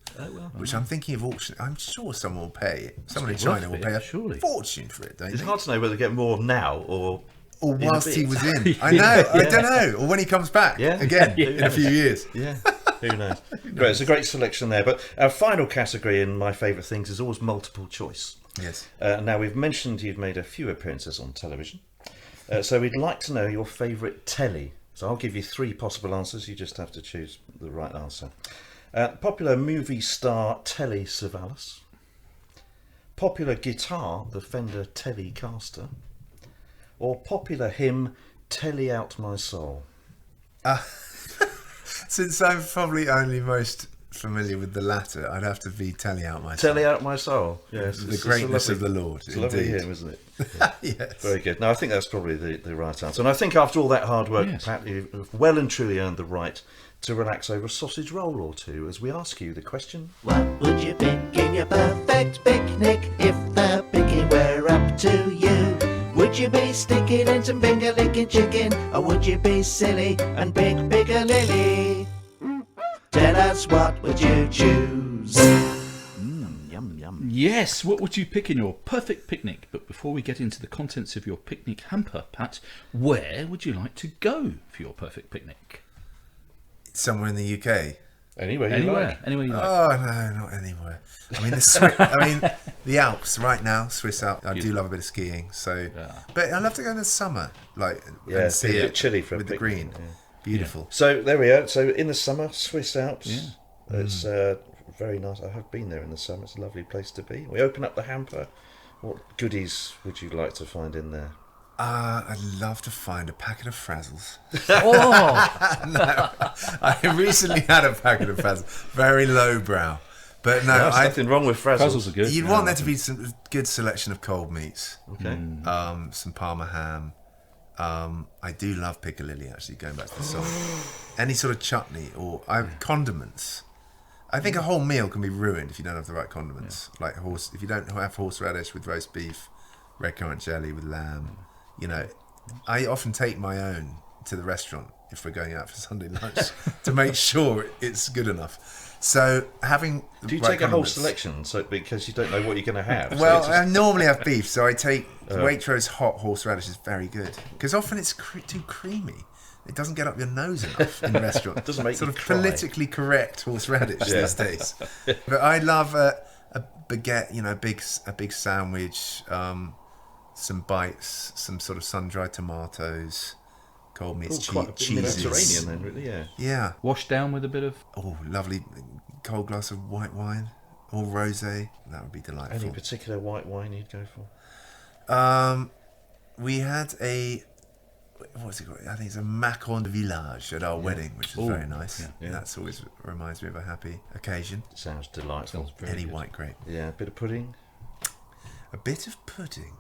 Which I'm thinking of auction. I'm sure someone will pay it. Someone in China will pay a fortune for it, don't It's they? hard to know whether they get more now or whilst he bit. was in. I know. I don't know. Or when he comes back again in a few years. Yeah, who knows? Great, it's a great selection there. But our final category in My Favourite Things is always multiple choice. Yes. Now, we've mentioned you've made a few appearances on television. So we'd like to know your favourite telly. So I'll give you 3 possible answers. You just have to choose the right answer. Popular movie star Telly Savalas. Popular guitar, the Fender Telecaster. Or popular hymn telly out my soul. Since I'm probably only most familiar with the latter, I'd have to be telly out my Telly out my soul. Yes, the greatness of the Lord. It's a lovely hymn, isn't it? Yes. Very good. No, I think that's probably the right answer. And I think after all that hard work, Yes. Pat, you've well and truly earned the right to relax over a sausage roll or two as we ask you the question. What would you pick in your perfect picnic if the picking were up to you? Would you be sticking in some finger-licking chicken, or would you be silly and pick Piccalilli? Tell us, what would you choose? Yum, yum. Yes, what would you pick in your perfect picnic? But before we get into the contents of your picnic hamper, Pat, where would you like to go for your perfect picnic? Somewhere in the UK. Anywhere you Anywhere, like. anywhere you like. Oh no, not anywhere. I mean, the Alps right now, Swiss Alps. I do love a bit of skiing, so. Yeah. But I love to go in the summer, like Yeah, and it's see a bit it chilly for a with the picnic, green. yeah. Beautiful. So there we are. So in the summer, Swiss Alps. Yeah. It's very nice. I have been there in the summer. It's a lovely place to be. We open up the hamper. What goodies would you like to find in there? I'd love to find a packet of Frazzles. Oh, I recently had a packet of Frazzles, very lowbrow, but no, There's nothing wrong with Frazzles. puzzles are good. you'd want there to be some good selection of cold meats, Okay. some Parma ham. I do love Piccalilli, actually, going back to the song. Any sort of chutney or condiments. I think a whole meal can be ruined if you don't have the right condiments. Like if you don't have horseradish with roast beef, red currant jelly with lamb. You know, I often take my own to the restaurant if we're going out for Sunday lunch to make sure it's good enough. So having the Do you right take a whole condiments- selection because you don't know what you're going to have? Well, so I normally have beef, so I take Waitrose hot horseradish is very good because often it's too creamy. It doesn't get up your nose enough in restaurants. It doesn't make sort you of cry. politically correct horseradish these days. But I love a baguette, a big sandwich, some bites, some sort of sun-dried tomatoes, cold meats, quite a bit cheeses. Mediterranean then, really, yeah. Yeah. washed down with a bit of. Oh, lovely cold glass of white wine or rosé. That would be delightful. Any particular white wine you'd go for? We had what's it called? I think it's a Macron de Village at our wedding, which was very nice. yeah. That's always reminds me of a happy occasion. It sounds delightful. Any white grape. Yeah, a bit of pudding. A bit of pudding.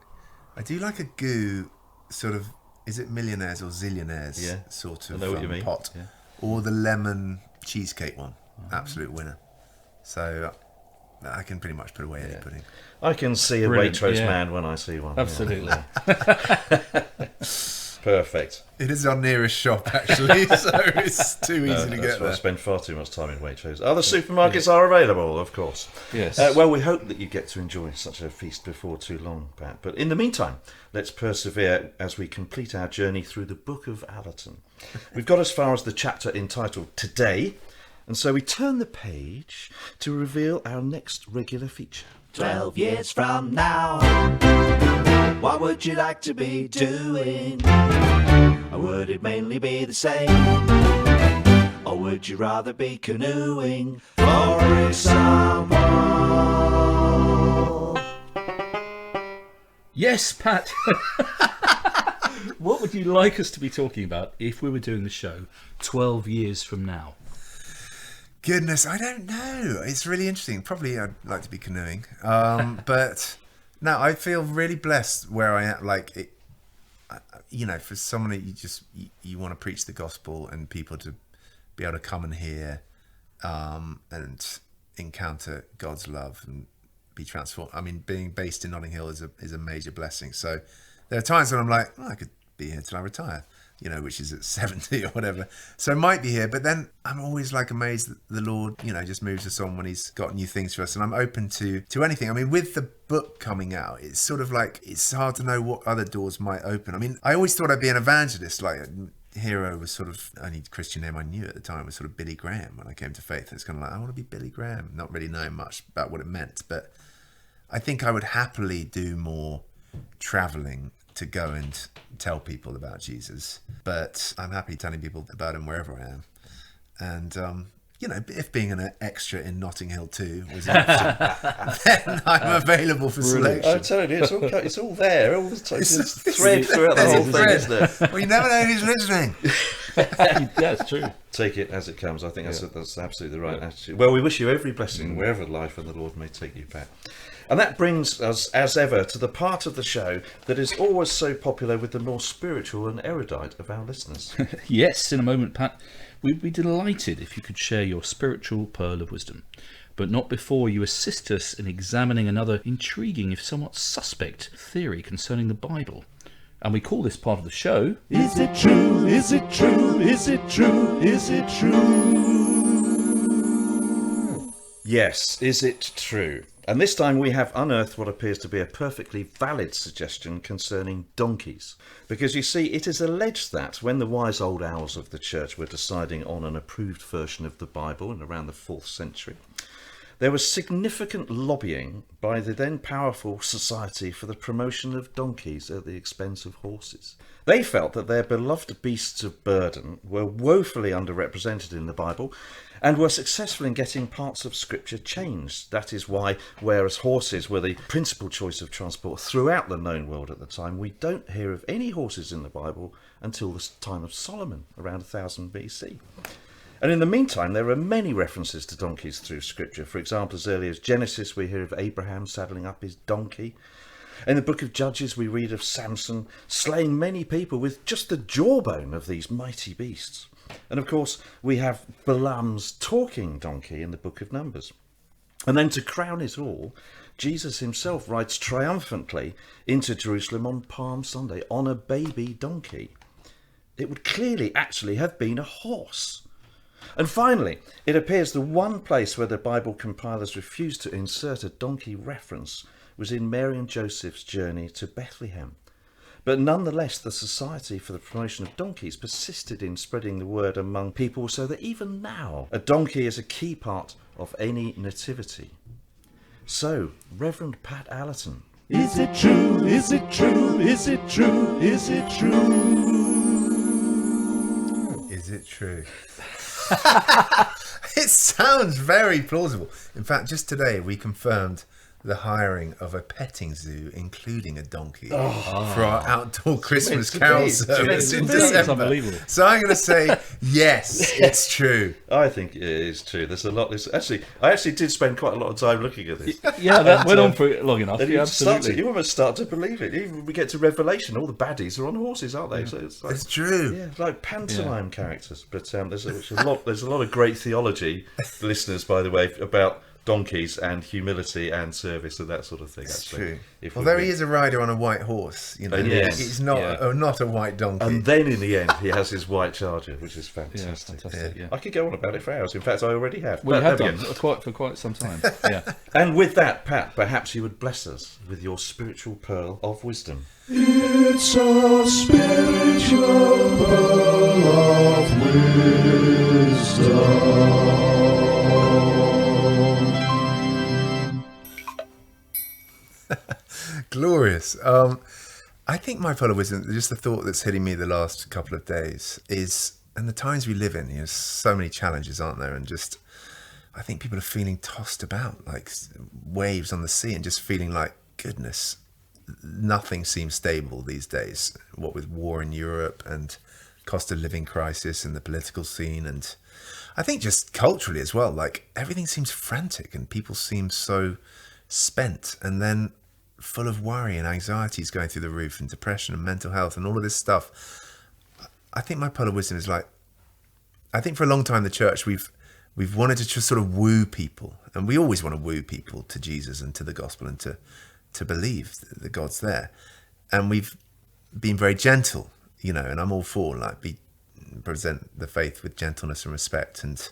I do like a goo, sort of, is it millionaires or zillionaires Yeah. sort I of know what you mean. pot. Yeah. Or the lemon cheesecake one. Absolute winner. So I can pretty much put away any pudding. I can see a Brilliant, Waitrose yeah. man when I see one. Absolutely. Perfect. It is our nearest shop, actually, so it's too easy to That's get why I there. spend far too much time in Waitrose. Other supermarkets are available, of course. Yes. Well, we hope that you get to enjoy such a feast before too long, Pat. But in the meantime, let's persevere as we complete our journey through the Book of Allerton. We've got as far as the chapter entitled Today, and so we turn the page to reveal our next regular feature. 12 years from now, what would you like to be doing? Or would it mainly be the same? Or would you rather be canoeing, for example? Yes, Pat. What would you like us to be talking about if we were doing the show 12 years from now? Goodness, I don't know. It's really interesting. Probably I'd like to be canoeing. But no, I feel really blessed where I am. Like, it, for someone that you want to preach the gospel and people to be able to come and hear and encounter God's love and be transformed. I mean, being based in Notting Hill is a major blessing. So there are times when I'm like, I could be here till I retire. Which is at 70 or whatever. So I might be here, but then I'm always like amazed that the Lord, just moves us on when he's got new things for us. And I'm open to anything. I mean, with the book coming out, it's sort of like, it's hard to know what other doors might open. I mean, I always thought I'd be an evangelist. Like, hero was sort of, only Christian name I knew at the time was sort of Billy Graham when I came to faith. It's kind of like, I want to be Billy Graham. Not really knowing much about what it meant. But I think I would happily do more traveling to go and tell people about Jesus, but I'm happy telling people about him wherever I am. And if being an extra in Notting Hill 2 was an option, then I'm available for selection. I'm telling you, it's all there. All the time. It's thread throughout the whole thing, isn't it? Well, you never know who's listening. Yeah, it's true. Take it as it comes. I think that's absolutely the right attitude. Well, we wish you every blessing wherever life and the Lord may take you, Pat. And that brings us, as ever, to the part of the show that is always so popular with the more spiritual and erudite of our listeners. Yes, in a moment, Pat. We'd be delighted if you could share your spiritual pearl of wisdom, but not before you assist us in examining another intriguing, if somewhat suspect, theory concerning the Bible. And we call this part of the show... Is it true? Is it true? Is it true? Is it true? Yes, is it true? And this time we have unearthed what appears to be a perfectly valid suggestion concerning donkeys. Because you see, it is alleged that when the wise old owls of the church were deciding on an approved version of the Bible in around the 4th century, there was significant lobbying by the then powerful Society for the Promotion of Donkeys at the expense of horses. They felt that their beloved beasts of burden were woefully underrepresented in the Bible and were successful in getting parts of Scripture changed. That is why, whereas horses were the principal choice of transport throughout the known world at the time, we don't hear of any horses in the Bible until the time of Solomon, around 1000 BC. And in the meantime, there are many references to donkeys through Scripture. For example, as early as Genesis, we hear of Abraham saddling up his donkey. In the book of Judges, we read of Samson slaying many people with just the jawbone of these mighty beasts. And of course, we have Balaam's talking donkey in the book of Numbers. And then to crown it all, Jesus himself rides triumphantly into Jerusalem on Palm Sunday on a baby donkey. It would clearly actually have been a horse. And finally, it appears the one place where the Bible compilers refused to insert a donkey reference was in Mary and Joseph's journey to Bethlehem. But nonetheless, the Society for the Promotion of Donkeys persisted in spreading the word among people so that even now a donkey is a key part of any nativity. So, Reverend Pat Allerton. Is it true? Is it true? Is it true? Is it true? Is it true? It sounds very plausible. In fact, just today we confirmed the hiring of a petting zoo, including a donkey, for our outdoor Christmas carol service in December. Unbelievable. So I'm going to say, yes, it's true. I think it is true. There's a lot. I actually did spend quite a lot of time looking at this. Yeah, that went on for long enough. And Yeah, you almost start to believe it. Even when we get to Revelation, all the baddies are on horses, aren't they? So it's like, It's true. yeah, like pantomime characters. But there's a lot of great theology, listeners, by the way, about donkeys and humility and service and that sort of thing. It's actually. true. Although he is a rider on a white horse, Yes. he's not a white donkey. And then in the end, he has his white charger, which is fantastic. Yeah, fantastic. Yeah. I could go on about it for hours. In fact, I already have. We But have there done we go. for quite some time. Yeah. And with that, Pat, perhaps you would bless us with your spiritual pearl of wisdom. It's a spiritual pearl of wisdom. Glorious. I think my pearl of wisdom, just the thought that's hitting me the last couple of days is, and the times we live in, there's so many challenges, aren't there? And just, I think people are feeling tossed about like waves on the sea and just feeling like, goodness, nothing seems stable these days. What with war in Europe and cost of living crisis and the political scene, and I think just culturally as well, like everything seems frantic and people seem so spent and then full of worry and anxieties going through the roof and depression and mental health and all of this stuff. I think my pearl of wisdom is like, I think for a long time the church we've wanted to just sort of woo people, and we always want to woo people to Jesus and to the gospel and to believe that God's there, and we've been very gentle, and I'm all for present the faith with gentleness and respect, and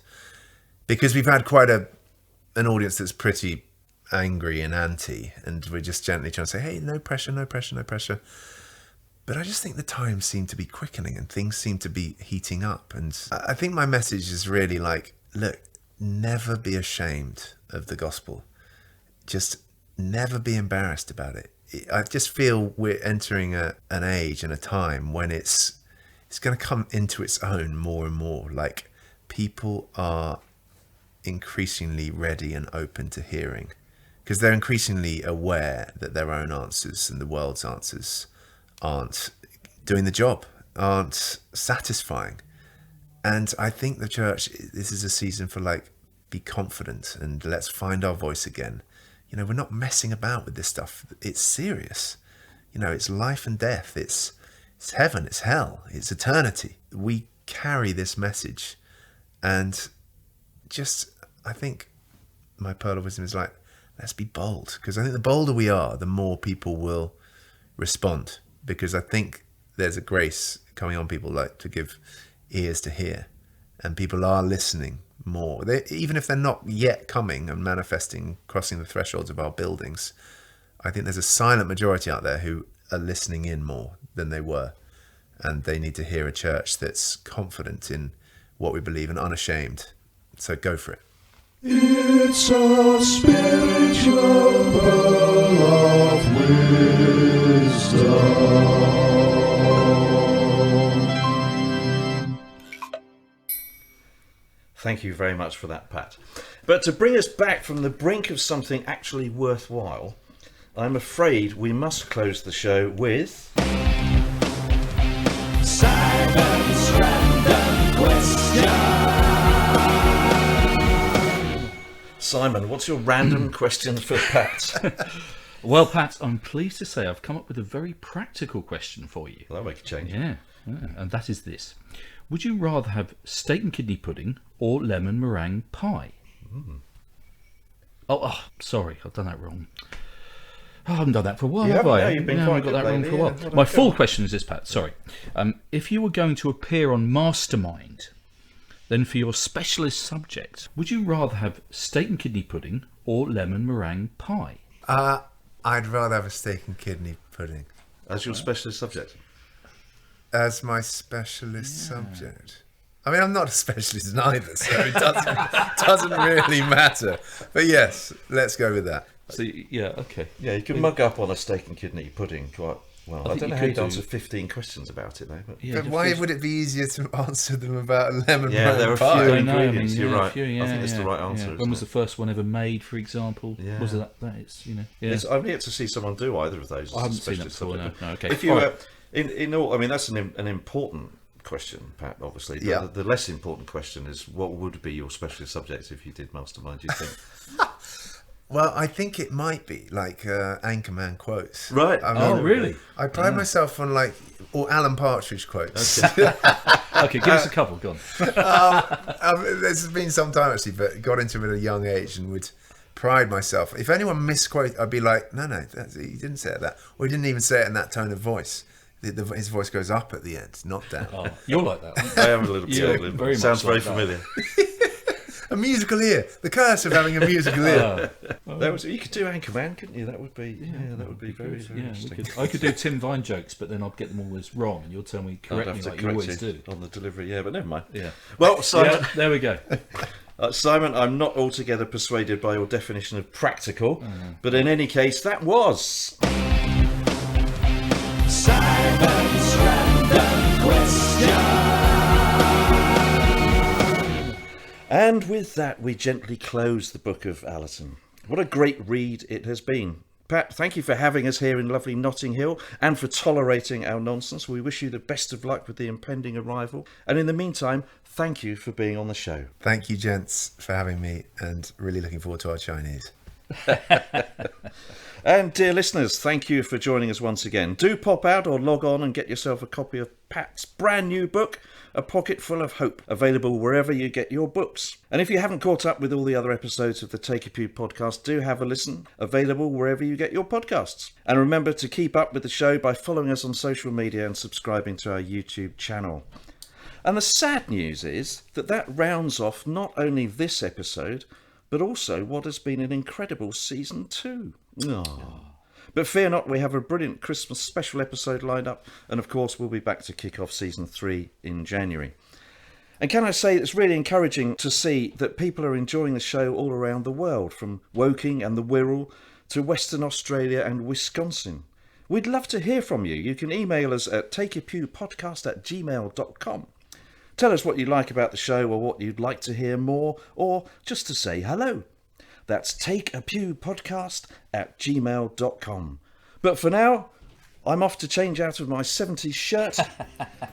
because we've had quite an audience that's pretty angry and anti, and we're just gently trying to say, hey, no pressure, no pressure, no pressure. But I just think the times seem to be quickening and things seem to be heating up, and I think my message is really like, look, never be ashamed of the gospel, just never be embarrassed about it. I just feel we're entering an age and a time when it's going to come into its own more and more. Like, people are increasingly ready and open to hearing, because they're increasingly aware that their own answers and the world's answers aren't doing the job, aren't satisfying. And I think the church, this is a season for like, be confident and let's find our voice again. You know, we're not messing about with this stuff. It's serious. You know, it's life and death. It's heaven, it's hell, it's eternity. We carry this message. And just, I think my pearl of wisdom is like, let's be bold. Because I think the bolder we are, the more people will respond. Because I think there's a grace coming on people like to give ears to hear. And people are listening more. Even if they're not yet coming and manifesting, crossing the thresholds of our buildings, I think there's a silent majority out there who are listening in more than they were. And they need to hear a church that's confident in what we believe and unashamed. So go for it. It's a spiritual pearl of wisdom. Thank you very much for that, Pat. But to bring us back from the brink of something actually worthwhile, I'm afraid we must close the show with... Simon's random question. Simon, what's your random question for Pat? Well, Pat, I'm pleased to say I've come up with a very practical question for you. Well, that'll make a change. Yeah, and that is this. Would you rather have steak and kidney pudding or lemon meringue pie? Oh, sorry, I've done that wrong. I haven't done that for a while, have I? Yeah, you've been quite I've got that good wrong lately, for a while. yeah. My full question is this, Pat, sorry. If you were going to appear on Mastermind, then for your specialist subject, would you rather have steak and kidney pudding or lemon meringue pie? I'd rather have a steak and kidney pudding As your specialist subject. as my specialist subject. I mean, I'm not a specialist in either, so it doesn't really matter. But yes, let's go with that. So, yeah, okay. Yeah, you can mug up on a steak and kidney pudding quite well. I think don't you know how you'd could do. answer 15 questions about it, though. But... Yeah, But why would it be easier to answer them about a lemon Yeah, there are meringue pie? few I know, ingredients, you're right. yeah, I think that's the yeah, right answer, yeah. isn't When was it? the first one ever made, for example? Yeah. Was that is, you know? Yeah. I've yet to see someone do either of those. I haven't as a seen that specialist before, subject. no, okay. If you, All right. in all, I mean, that's an important question, Pat. Obviously, Yeah. The less important question is what would be your specialist subject if you did Mastermind? Do you think? Well, I think it might be like Anchorman quotes. Right. I mean, Oh, really? I pride myself on or Alan Partridge quotes. Okay, give us a couple, go on. This has been some time actually, but got into it at a young age and would pride myself. If anyone misquote, I'd be like, no, he didn't say it that, or he didn't even say it in that tone of voice. His voice goes up at the end, not down. Oh, you're like that. Aren't I am a little bit. Yeah, a little bit. very much Sounds very like that. familiar. A musical ear. The curse of having a musical ear. You could do Anchorman, couldn't you? That would be. Yeah, that would be very, very Yeah, interesting. I could do Tim Vine jokes, but then I'd get them always wrong, and you'll tell me I'd correct have me to like you correct always you do. on the delivery. Yeah, but never mind. Yeah. Well, Simon, Yeah, there we go. Simon, I'm not altogether persuaded by your definition of practical, but in any case, that was. Simon's random question. And with that, we gently close the book of Allerton. What a great read it has been. Pat, thank you for having us here in lovely Notting Hill and for tolerating our nonsense. We wish you the best of luck with the impending arrival. And in the meantime, thank you for being on the show. Thank you, gents, for having me, and really looking forward to our Chinese. And dear listeners, thank you for joining us once again. Do pop out or log on and get yourself a copy of Pat's brand new book, A Pocketful of Hope, available wherever you get your books. And if you haven't caught up with all the other episodes of the Take a Pew podcast, do have a listen, available wherever you get your podcasts. And remember to keep up with the show by following us on social media and subscribing to our YouTube channel. And the sad news is that rounds off not only this episode, but also what has been an incredible season 2. But fear not, we have a brilliant Christmas special episode lined up, and of course we'll be back to kick off season 3 in January. And can I say it's really encouraging to see that people are enjoying the show all around the world, from Woking and the Wirral to Western Australia and Wisconsin. We'd love to hear from you. You can email us at takeapewpodcast@gmail.com. Tell us what you like about the show or what you'd like to hear more, or just to say hello. That's takeapewpodcast@gmail.com. But for now, I'm off to change out of my 70s shirt.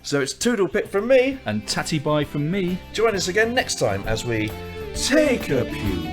So it's Toodle Pip from me. And tatty bye from me. Join us again next time as we take a pew.